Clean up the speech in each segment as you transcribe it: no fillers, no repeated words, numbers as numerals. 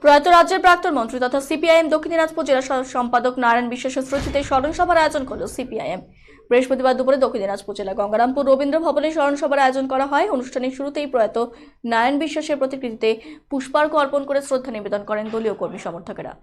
প্রয়াত রাজ্যের প্রাক্তন মন্ত্রী তথা সিপিআইএম দক্ষিণ দিনাজপুর জেলা সম্পাদক নারায়ণ বিশ্বাসের স্মৃতিতে স্মরণ সভার আয়োজন করল সিপিআইএম। বৃহস্পতিবার দুপুরে দক্ষিণ দিনাজপুর জেলা গঙ্গারামপুর রবীন্দ্র ভবনে স্মরণ সভার আয়োজন করা হয়। অনুষ্ঠানের শুরুতেই প্রয়াত নারায়ণ বিশ্বাসের প্রতিকৃতিতে পুষ্পার্ঘ্য অর্পণ করে শ্রদ্ধা নিবেদন করেন দলীয় কর্মী সমর্থকেরা।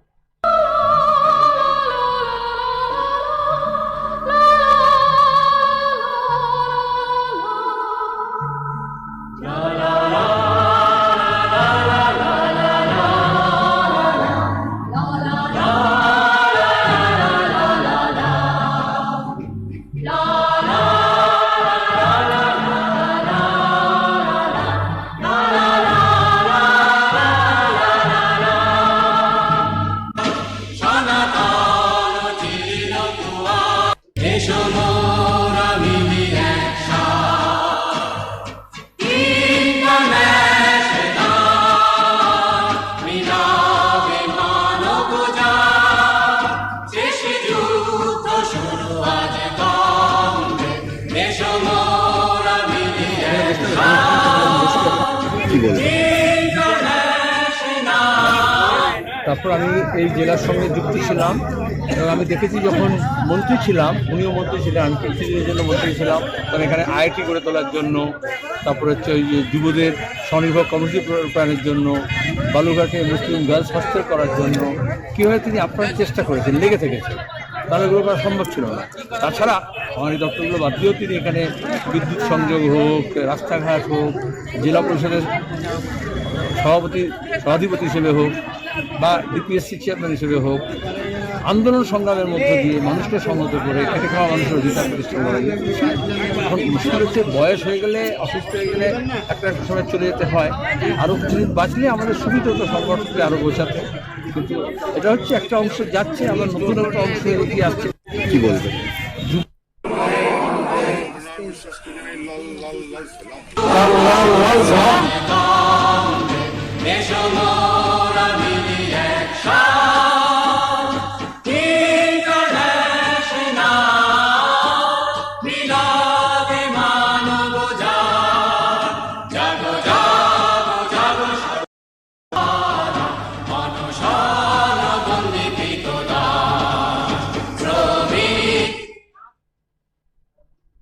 তারপর আমি এই জেলার সঙ্গে যুক্ত ছিলাম এবং আমি দেখেছি যখন মন্ত্রী ছিলাম, উনিও মন্ত্রী ছিলেন, আমি কিছুদিনের জন্য মন্ত্রী ছিলাম, কারণ এখানে আইআইটি গড়ে তোলার জন্য, তারপর হচ্ছে ওই যে যুবদের স্বনির্ভর কর্মসূচি রূপায়ণের জন্য, বালুরঘাটে মুসলিম গার্লস হস্টেল করার জন্য কীভাবে তিনি আপ্রাণ চেষ্টা করেছেন, লেগে থেকেছেন, তাহলে এগুলো করা সম্ভব ছিল না। তাছাড়া আমার এই দপ্তরগুলো বাদ দিয়েও তিনি এখানে বিদ্যুৎ সংযোগ হোক, রাস্তাঘাট হোক, জেলা পরিষদের সভাধিপতি হিসেবে হোক বা ডিপিএসসি চেয়ারম্যান হিসেবে হোক, আন্দোলন সংগ্রামের মধ্য দিয়ে মানুষকে সংহত করে খেটে খাওয়া মানুষের অধিকার প্রতিষ্ঠা করা যায়। এখন মুশকিল হচ্ছে বয়স হয়ে গেলে, অসুস্থ হয়ে গেলে একটা সময় চলে যেতে হয়। আরও কিছুদিন বাঁচলে আমাদের সুবিধা হতো সংগঠনকে আরও বোঝাতে, কিন্তু এটা হচ্ছে একটা অংশ যাচ্ছে, আবার নতুন একটা অংশ এগিয়ে আসছে। কি বলবেন? Neşe